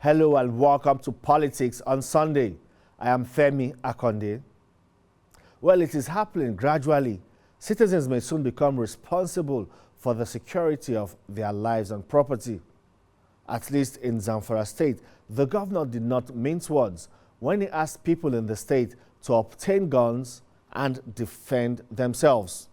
Hello and welcome to Politics on Sunday. I am Femi Akonde. Well, it is happening gradually. Citizens may soon become responsible for the security of their lives and property. At least in Zamfara State, the governor did not mince words when he asked people in the state to obtain guns and defend themselves.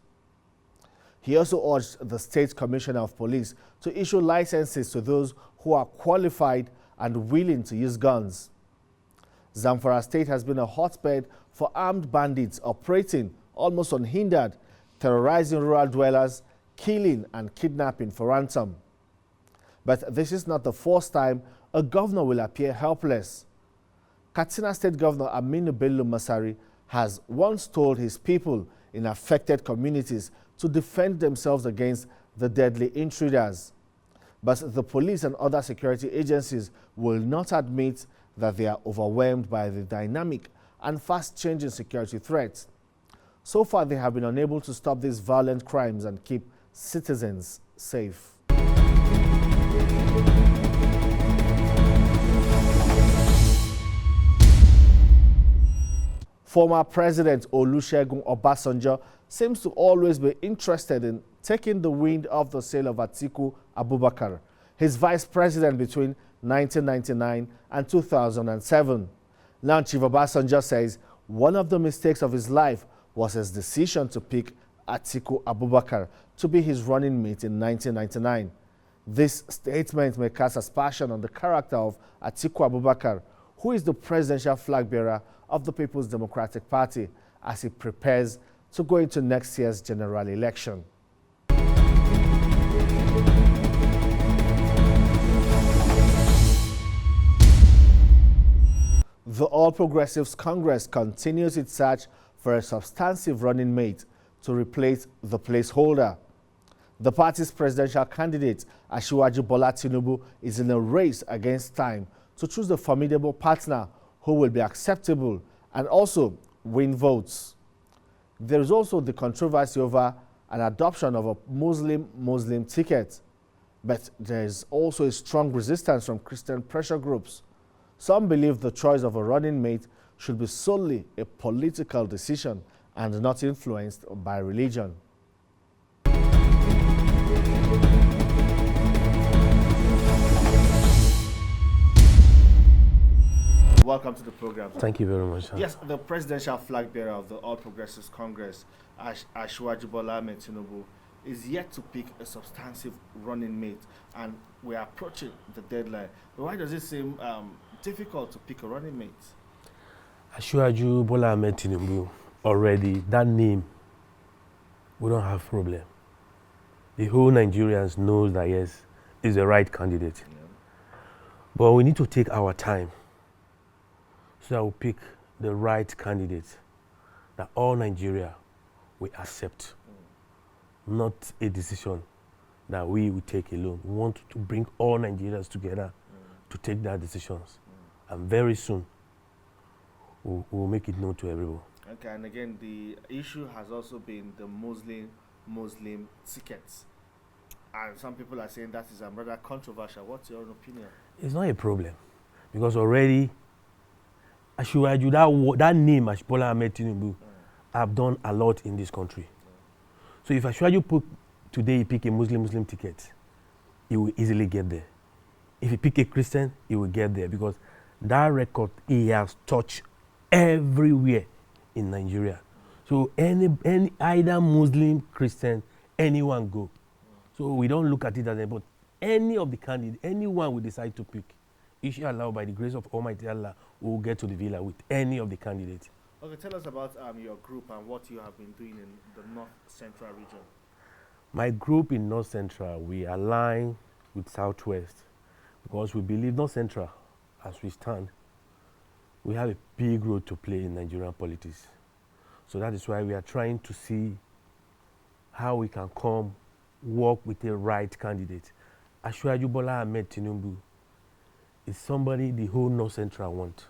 He also urged the State Commissioner of Police to issue licenses to those who are qualified and willing to use guns. Zamfara State has been a hotbed for armed bandits operating almost unhindered, terrorizing rural dwellers, killing and kidnapping for ransom. But this is not the first time a governor will appear helpless. Katsina State Governor Aminu Bello Masari has once told his people in affected communities to defend themselves against the deadly intruders. But the police and other security agencies will not admit that they are overwhelmed by the dynamic and fast-changing security threats. So far, they have been unable to stop these violent crimes and keep citizens safe. Former President Olusegun Obasanjo seems to always be interested in taking the wind off the sail of Atiku Abubakar, his vice president between 1999 and 2007. Now, Chief Obasanjo says one of the mistakes of his life was his decision to pick Atiku Abubakar to be his running mate in 1999. This statement may cast aspersion on the character of Atiku Abubakar, who is the presidential flag bearer of the People's Democratic Party as he prepares to go into next year's general election. The All Progressives Congress continues its search for a substantive running mate to replace the placeholder. The party's presidential candidate, Asiwaju Bola Tinubu, is in a race against time to choose a formidable partner who will be acceptable and also win votes. There is also the controversy over an adoption of a Muslim ticket, but there is also a strong resistance from Christian pressure groups. Some believe the choice of a running mate should be solely a political decision and not influenced by religion. Welcome to the program. Thank you very much, sir. Yes, the presidential flag bearer of the All Progressives Congress, Asiwaju Bola Tinubu, is yet to pick a substantive running mate, and we are approaching the deadline. But why does it seem difficult to pick a running mate? Asiwaju Bola Tinubu, already, that name, we don't have problem. The whole Nigerians knows that, yes, is the right candidate. Yeah. But we need to take our time so that we pick the right candidate that all Nigeria will accept. Not a decision that we will take alone. We want to bring all Nigerians together to take their decisions. And very soon, we'll make it known to everyone. Okay, and again, the issue has also been the Muslim tickets. And some people are saying that is rather controversial. What's your own opinion? It's not a problem. Because already, Asiwaju, that name, Bola Tinubu, have done a lot in this country. So if Asiwaju pick a Muslim ticket, he will easily get there. If he pick a Christian, he will get there because that record he has touched everywhere in Nigeria. So either Muslim, Christian, anyone go. So we don't look at it as but any of the candidates, anyone we decide to pick, inshallah, by the grace of Almighty Allah, we will get to the villa with any of the candidates. Okay, tell us about your group and what you have been doing in the North Central region. My group in North Central, we align with Southwest because we believe North Central, as we stand, we have a big role to play in Nigerian politics. So that is why we are trying to see how we can work with the right candidate. Asiwaju Bola Tinubu is somebody the whole North Central want.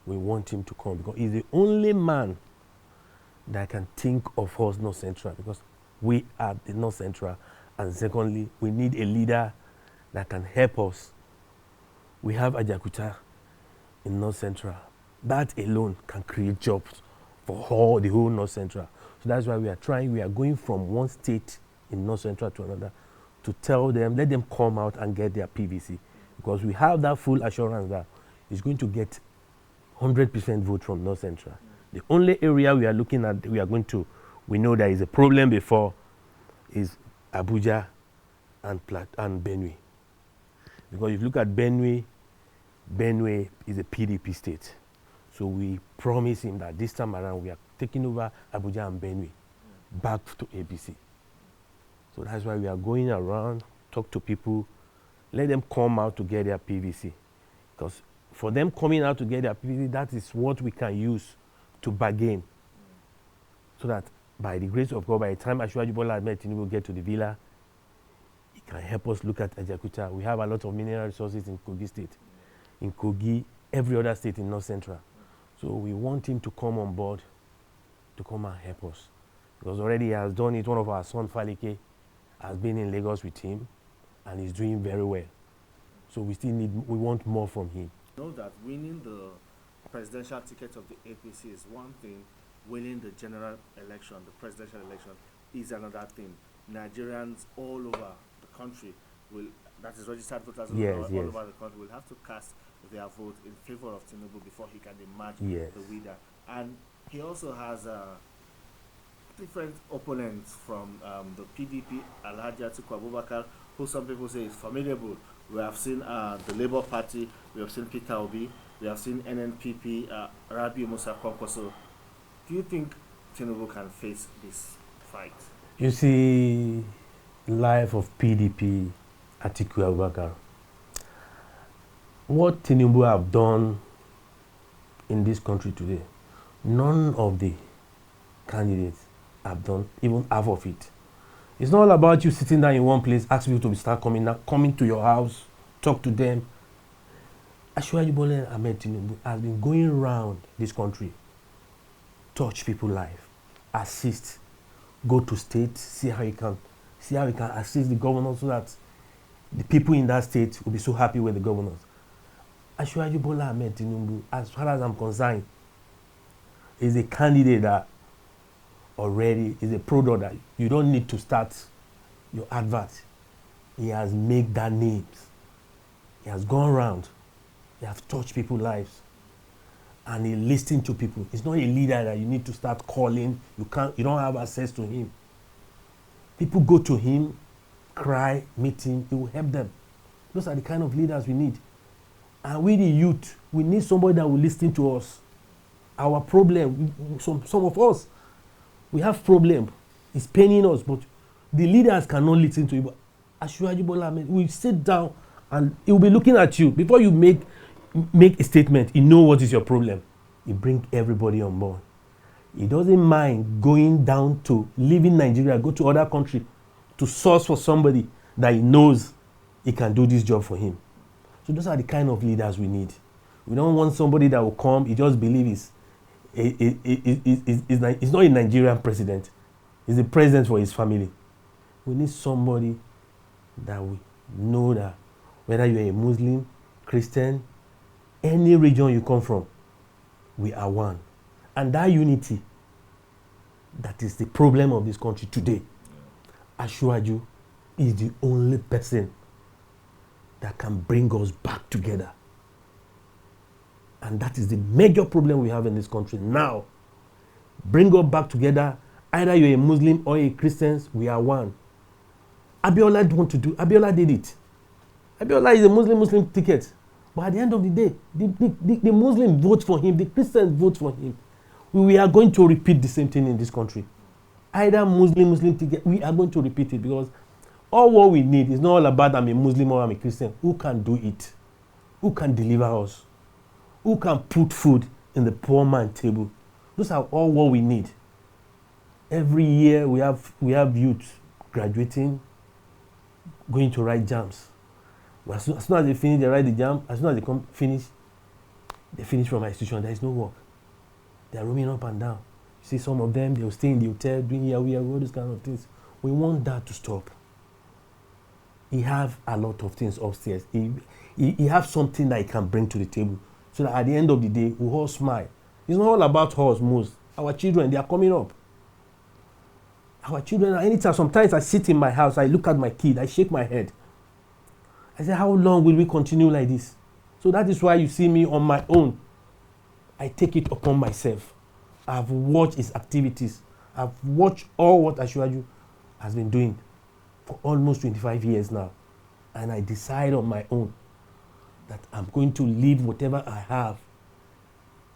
We want him to come because he's the only man that can think of us North Central because we are the North Central. And secondly, we need a leader that can help us We have Ajakuta in North Central. That alone can create jobs for the whole North Central. So that's why we are going from one state in North Central to another to tell them, let them come out and get their PVC. Because we have that full assurance that it's going to get 100% vote from North Central. The only area we are looking at, we know there is a problem before, is Abuja and Benue. Because if you look at Benue is a PDP state. So we promise him that this time around we are taking over Abuja and Benue back to APC. So that's why we are going around, talk to people, let them come out to get their PVC. Because for them coming out to get their PVC, that is what we can use to bargain. So that by the grace of God, by the time Asiwaju Bola Ahmed Tinubu will get to the villa, he can help us look at Ajakuta. We have a lot of mineral resources in Kogi State. In Kogi, every other state in North Central. So we want him to come on board to come and help us. Because already he has done it. One of our sons, Falike, has been in Lagos with him and he's doing very well. So we want more from him. Know that winning the presidential ticket of the APC is one thing, winning the general election, the presidential election, is another thing. Nigerians all over the country that is registered voters all over the country will have to cast their vote in favor of Tinubu before he can emerge the winner. And he also has different opponents from the PDP, Alhaji Atiku Abubakar, who some people say is formidable. We have seen the Labour Party, we have seen Peter Obi, we have seen NNPP, Rabi Musa Kwankwaso. Do you think Tinubu can face this fight? You see, life of PDP, Atiku Abubakar. What Tinubu have done in this country today, none of the candidates have done even half of it. It's not all about you sitting down in one place, ask people to start coming to your house, talk to them. Asiwaju Bola Ahmed Tinubu has been going around this country, touch people's life, assist, go to states, see how he can assist the governor so that the people in that state will be so happy with the governors. Asiwaju Bola Ahmed Tinubu, as far as I'm concerned, is a candidate that already is a product that you don't need to start your advert. He has made that names. He has gone around. He has touched people's lives. And he listens to people. He's not a leader that you need to start calling. You don't have access to him. People go to him, cry, meet him, he will help them. Those are the kind of leaders we need. And we the youth, we need somebody that will listen to us. Our problem, some of us, we have problem. It's paining us, but the leaders cannot listen to you. But Asiwaju Bola Ahmed, we sit down and he will be looking at you. Before you make a statement, he know what is your problem. He bring everybody on board. He doesn't mind going down to leaving Nigeria, go to other country to source for somebody that he knows he can do this job for him. So those are the kind of leaders we need. We don't want somebody that will come, he just believes he's not a Nigerian president. He's the president for his family. We need somebody that we know that whether you're a Muslim, Christian, any region you come from, we are one. And that unity, that is the problem of this country today. Asiwaju is the only person that can bring us back together. And that is the major problem we have in this country now. Bring us back together. Either you're a Muslim or a Christian, we are one. Abiola did it. Abiola is a Muslim ticket. But at the end of the day, the Muslims vote for him, the Christians vote for him. We are going to repeat the same thing in this country. Either Muslim ticket, we are going to repeat it because all what we need is not all about I'm a Muslim or I'm a Christian. Who can do it? Who can deliver us? Who can put food in the poor man's table? Those are all what we need. Every year we have youth graduating, going to write jams. As soon as they finish, they write the jam. As soon as they finish from my institution, there is no work. They are roaming up and down. You see some of them, they will stay in the hotel, doing Yahoo, all these kind of things. We want that to stop. he have a lot of things upstairs. He have something that he can bring to the table, so that at the end of the day, we all smile. It's not all about us most. Our children, they are coming up. Our children, anytime, sometimes I sit in my house, I look at my kid, I shake my head. I say, how long will we continue like this? So that is why you see me on my own. I take it upon myself. I've watched his activities. I've watched all what Asiwaju has been doing for almost 25 years now. And I decide on my own that I'm going to leave whatever I have.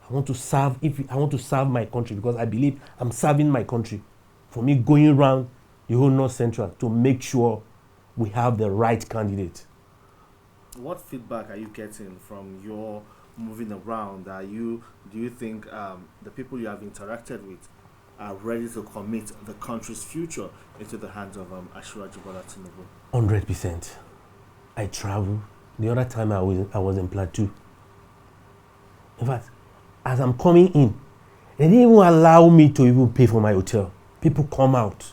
I want to serve my country, because I believe I'm serving my country. For me, going around the whole North Central to make sure we have the right candidate. What feedback are you getting from your moving around? Do you think the people you have interacted with are ready to commit the country's future into the hands of Asiwaju Bola Tinubu? 100%. I travel. The other time I was in Plateau. In fact, as I'm coming in, they didn't even allow me to even pay for my hotel. People come out.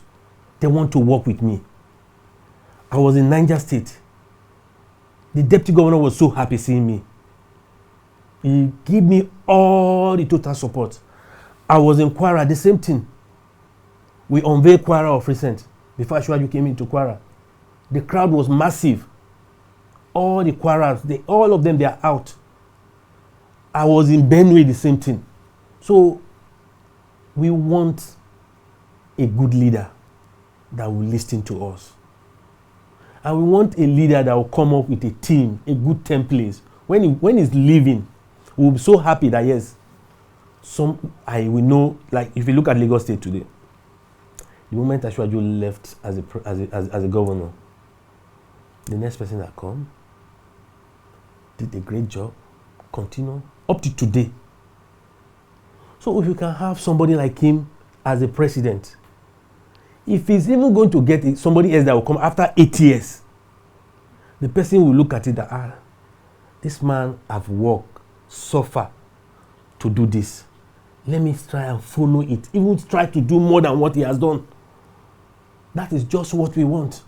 They want to work with me. I was in Niger State. The deputy governor was so happy seeing me. He gave me all the total support. I was in Kwara, the same thing. We unveiled Kwara of recent before Asiwaju came into Kwara. The crowd was massive. All the Kwaras, all of them, they are out. I was in Benue, the same thing. So we want a good leader that will listen to us. And we want a leader that will come up with a team, a good template. When he's leaving, we'll be so happy that yes, I will know, like if you look at Lagos State today, the moment Asiwaju left as a governor, the next person that come did a great job, continue up to today. So if you can have somebody like him as a president, if he's even going to get somebody else that will come after 8 years, the person will look at it that, this man have worked, suffer to do this. Let me try and follow it. Even try to do more than what he has done. That is just what we want.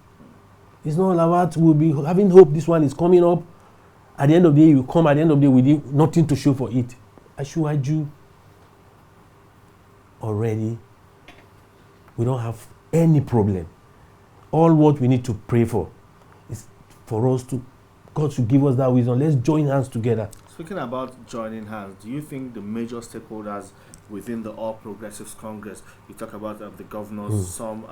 It's not about we'll be having hope this one is coming up. At the end of the day, you come at the end of the day with nothing to show for it. Asiwaju already, we don't have any problem. All what we need to pray for is for us to, God to give us that wisdom. Let's join hands together. Speaking about joining hands, do you think the major stakeholders within the All Progressives Congress, you talk about the governors, some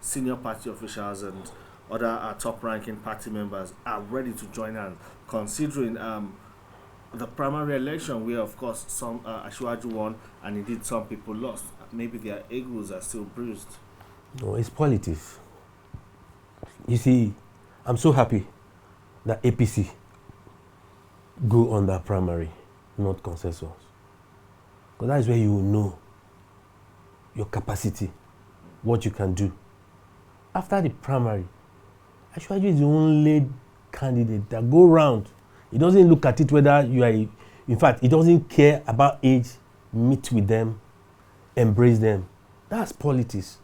senior party officials and other top-ranking party members are ready to join hands, considering the primary election where, of course, some Asiwaju won and indeed some people lost? Maybe their egos are still bruised. No, it's politics. You see, I'm so happy that APC go on that primary, not consensus. Because that is where you will know your capacity, what you can do. After the primary, Asiwaju is the only candidate that go round. He doesn't look at it whether you are, in fact, he doesn't care about age, meet with them, embrace them. That's politics.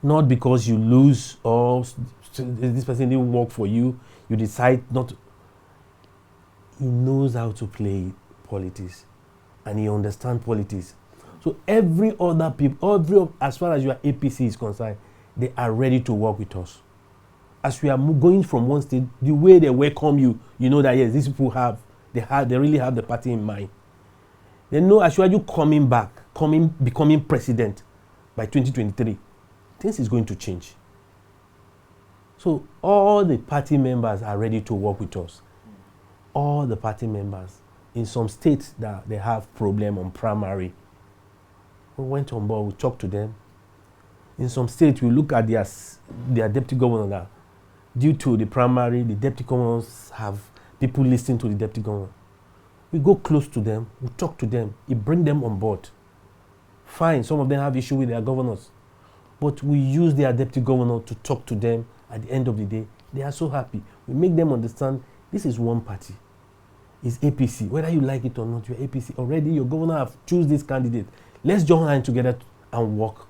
Not because you lose or this person didn't work for you, you decide not to. He knows how to play politics and he understands politics. So every other people, as far as your APC is concerned, they are ready to work with us. As we are going from one state, the way they welcome you, you know that yes, these people they really have the party in mind. They know Asiwaju coming back, becoming president by 2023, things is going to change. So all the party members are ready to work with us. All the party members. In some states that they have problem on primary, we went on board, we talked to them. In some states, we look at their deputy governor that due to the primary, the deputy governors have people listening to the deputy governor. We go close to them, we talk to them, we bring them on board. Fine, some of them have issue with their governors, but we use their deputy governor to talk to them. At the end of the day, they are so happy. We make them understand this is one party. It's APC. Whether you like it or not, you're APC. Already your governor have choose this candidate. Let's join hands together and work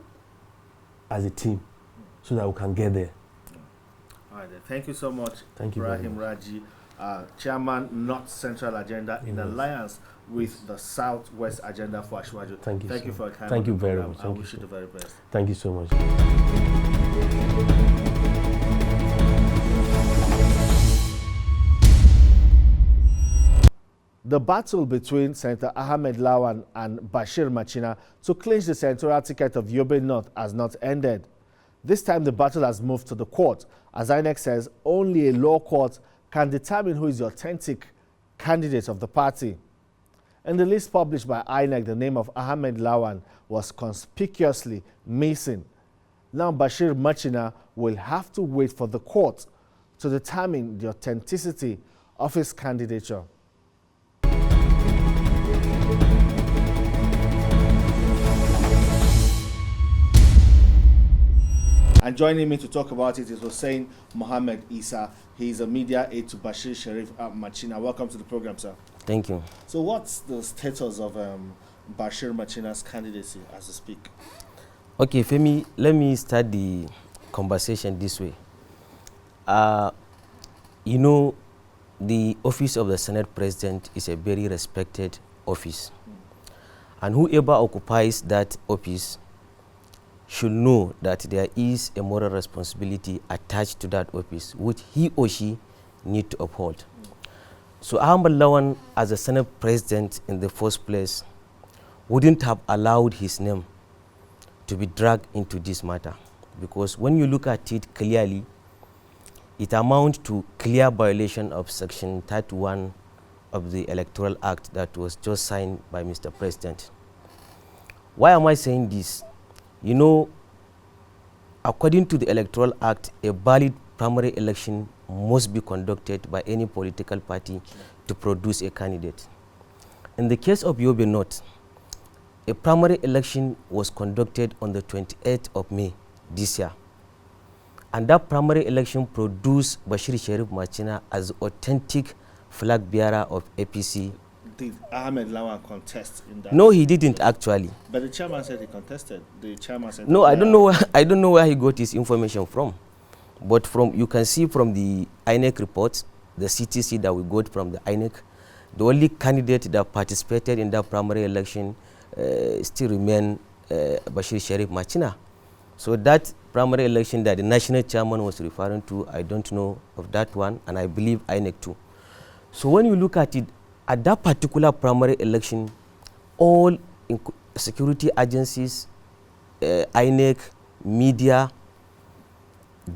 as a team so that we can get there. All right. right, then. Thank you so much, Thank you very Ibrahim much. Raji, Chairman North Central Agenda in Yes. alliance with the Southwest Agenda for Ashwaju. Thank you, Thank sir. you for your time. Thank on you the very program. much. I Thank wish you, you the sir. very best. Thank you so much. The battle between Senator Ahmed Lawan and Bashir Machina to clinch the senatorial ticket of Yobe North has not ended. This time the battle has moved to the court, as INEC says only a law court can determine who is the authentic candidate of the party. In the list published by INEC, the name of Ahmed Lawan was conspicuously missing. Now Bashir Machina will have to wait for the court to determine the authenticity of his candidature. And joining me to talk about it is Hussein Mohammed Isa. He's a media aide to Bashir Sharif Machina. Welcome to the program, sir. Thank you. So what's the status of Bashir Machina's candidacy as we speak? Okay, Femi, let me start the conversation this way. You know, the office of the Senate President is a very respected office. And whoever occupies that office should know that there is a moral responsibility attached to that office, which he or she need to uphold. So Ahmed Lawan, as a Senate President in the first place, wouldn't have allowed his name to be dragged into this matter, because when you look at it clearly, it amounts to clear violation of Section 31 of the Electoral Act that was just signed by Mr. President. Why am I saying this? You know, according to the Electoral Act, a valid primary election must be conducted by any political party to produce a candidate. In the case of Yobe North, a primary election was conducted on the 28th of May this year. And that primary election produced Bashir Sharif Machina as authentic flag bearer of APC. Did Ahmed Lawan contest in that? No, he didn't actually. But the chairman said he contested. The chairman said no, I don't know where he got his information from. But you can see from the INEC reports, the CTC that we got from the INEC, the only candidate that participated in that primary election still remain Bashir Sharif Machina. So that primary election that the national chairman was referring to, I don't know of that one, and I believe INEC too. So when you look at it, at that particular primary election, all security agencies, INEC, media,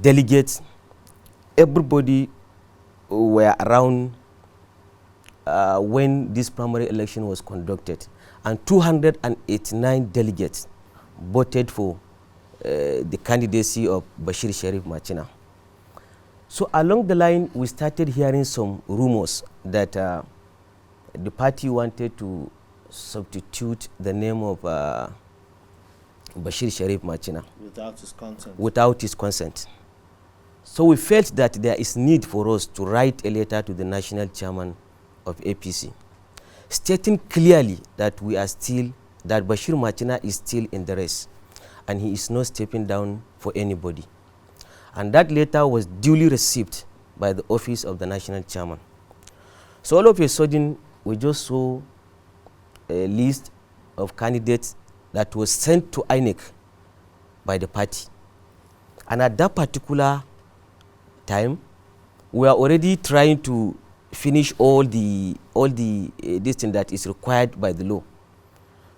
delegates, everybody were around when this primary election was conducted. And 289 delegates voted for the candidacy of Bashir Sharif Machina. So along the line, we started hearing some rumors that the party wanted to substitute the name of Bashir Sharif Machina without his consent. So we felt that there is need for us to write a letter to the national chairman of APC, stating clearly that that Bashir Machina is still in the race and he is not stepping down for anybody. And that letter was duly received by the office of the national chairman. So all of a sudden, we just saw a list of candidates that was sent to INEC by the party. And at that particular time, we are already trying to finish all the this thing that is required by the law.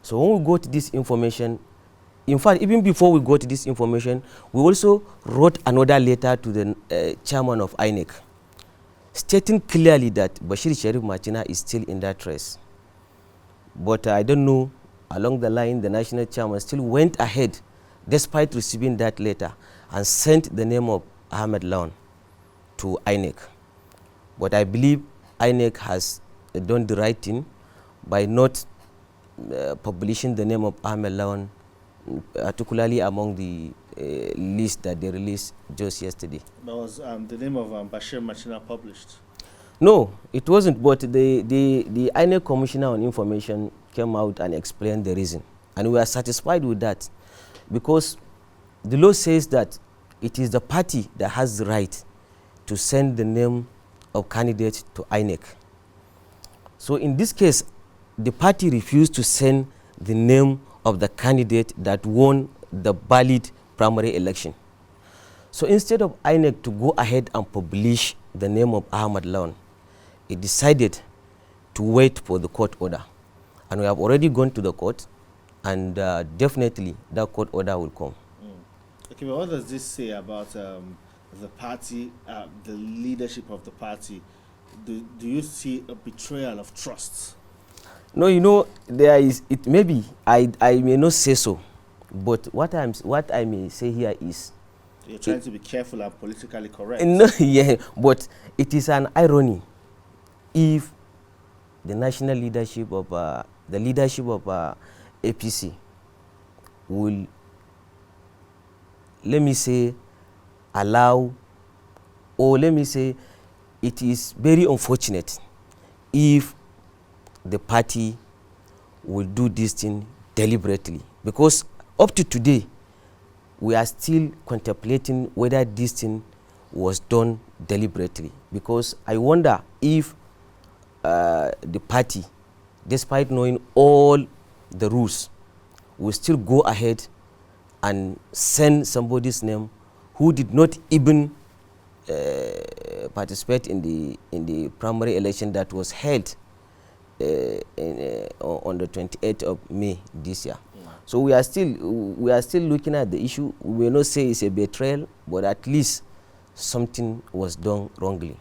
So when we got this information, in fact, even before we got this information, we also wrote another letter to the chairman of INEC, stating clearly that Bashir Sharif Machina is still in that race. But I don't know, along the line, the national chairman still went ahead, despite receiving that letter, and sent the name of Ahmed Lawan to INEC. But I believe INEC has done the right thing by not publishing the name of Ahmed Lawan, particularly among the list that they released just yesterday. That was the name of Bashir Machina published? No, it wasn't, but the INEC Commissioner on Information came out and explained the reason. And we are satisfied with that, because the law says that it is the party that has the right to send the name of candidate to INEC. So in this case, the party refused to send the name of the candidate that won the valid primary election. So instead of INEC to go ahead and publish the name of Ahmad Lawan, it decided to wait for the court order. And we have already gone to the court, and definitely that court order will come. Okay, but what does this say about the party, the leadership of the party? Do you see a betrayal of trust? No, you know, there is, it maybe, I may not say so, but what I may say here is, you're trying to be careful and politically correct. No, yeah, but it is an irony if the national leadership of APC will, let me say, allow, or let me say, it is very unfortunate if the party will do this thing deliberately, because up to today we are still contemplating whether this thing was done deliberately, because I wonder if the party, despite knowing all the rules, will still go ahead and send somebody's name who did not even participate in the primary election that was held on the 28th of May this year. So we are still looking at the issue. We will not say it's a betrayal, but at least something was done wrongly.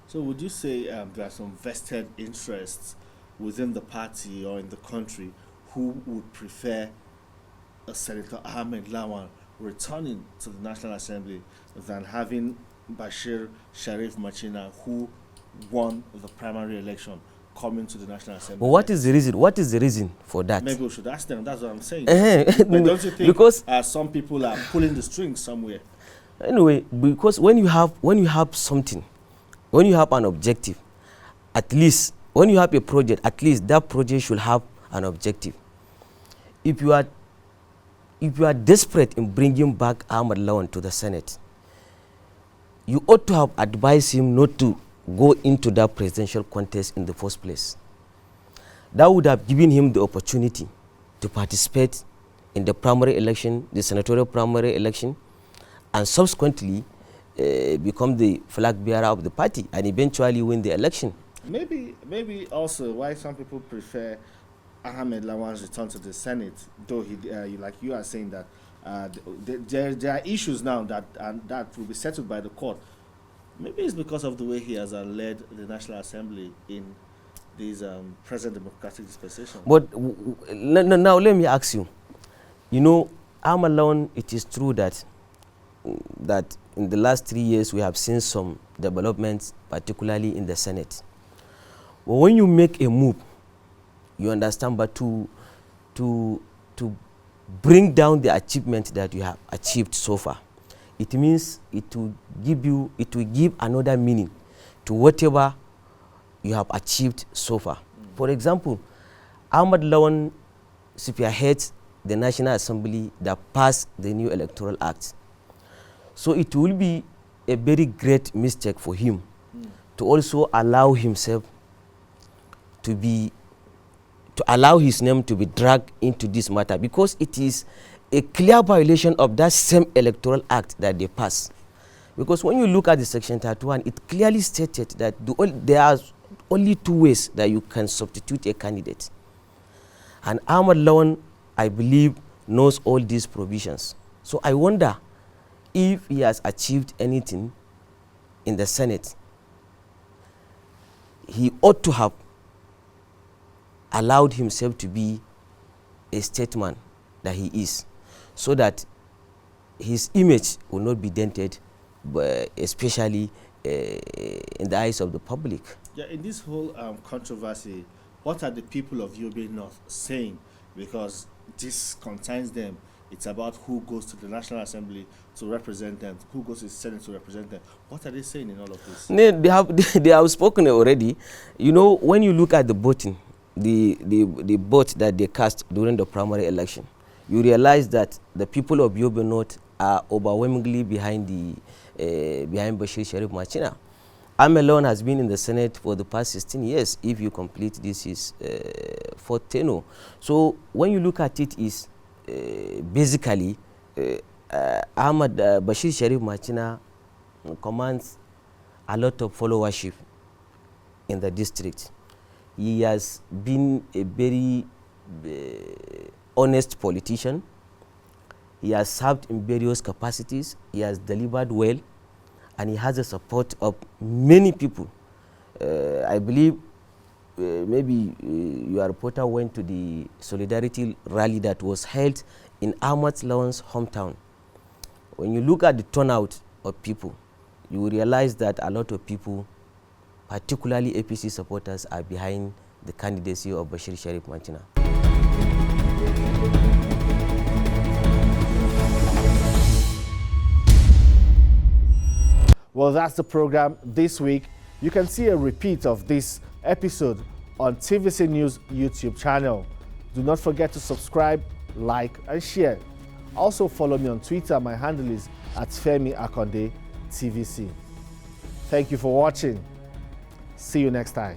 So would you say there are some vested interests within the party or in the country who would prefer a Senator Ahmed Lawan returning to the National Assembly than having Bashir Sharif Machina, who won the primary election, coming to the National Assembly? But what is the reason? What is the reason for that? Maybe we should ask them. That's what I'm saying. But don't you think because some people are pulling the strings somewhere? Anyway, because when you have something, when you have an objective, at least when you have a project, at least that project should have an objective. If you are desperate in bringing back Ahmad Lawan to the Senate, you ought to have advised him not to go into that presidential contest in the first place. That would have given him the opportunity to participate in the primary election, the senatorial primary election, and subsequently become the flag bearer of the party and eventually win the election. Maybe also why some people prefer Ahmed Lawan's return to the Senate, though he, like you are saying that there are issues now that will be settled by the court. Maybe it's because of the way he has led the National Assembly in this present democratic dispensation. But now let me ask you, you know, Ahmed Lawan, it is true that in the last 3 years we have seen some developments, particularly in the Senate. But when you make a move, you understand, but to bring down the achievement that you have achieved so far, it means it will give another meaning to whatever you have achieved so far. For example, Ahmad Lawan spearheads the National Assembly that passed the new Electoral Act. So it will be a very great mistake for him to also allow himself to allow his name to be dragged into this matter, because it is a clear violation of that same Electoral Act that they passed. Because when you look at the Section 31, it clearly stated that there are only 2 ways that you can substitute a candidate. And Ahmad Lawan, I believe, knows all these provisions. So I wonder if he has achieved anything in the Senate. He ought to have allowed himself to be a statesman that he is, so that his image will not be dented, especially in the eyes of the public. Yeah, in this whole controversy, what are the people of Yobe North saying? Because this concerns them. It's about who goes to the National Assembly to represent them, who goes to the Senate to represent them. What are they saying in all of this? They have spoken already. You know, when you look at the voting, the vote that they cast during the primary election, you realize that the people of Yobe North are overwhelmingly behind behind Bashir Sharif Machina. I'm alone has been in the Senate for the past 16 years. If you complete this is fourth tenure. So when you look at it, is basically Ahmad Bashir Sharif Machina commands a lot of followership in the district. He has been a very honest politician. He has served in various capacities. He has delivered well, and he has the support of many people. I believe maybe your reporter went to the solidarity rally that was held in Ahmad Lawan's hometown. When you look at the turnout of people, you will realize that a lot of people, particularly APC supporters, are behind the candidacy of Bashir Sharif Machina. Well, that's the program this week. You can see a repeat of this episode on TVC News YouTube channel. Do not forget to subscribe, like, and share. Also follow me on Twitter. My handle is @Femi Akonde TVC. Thank you for watching. See you next time.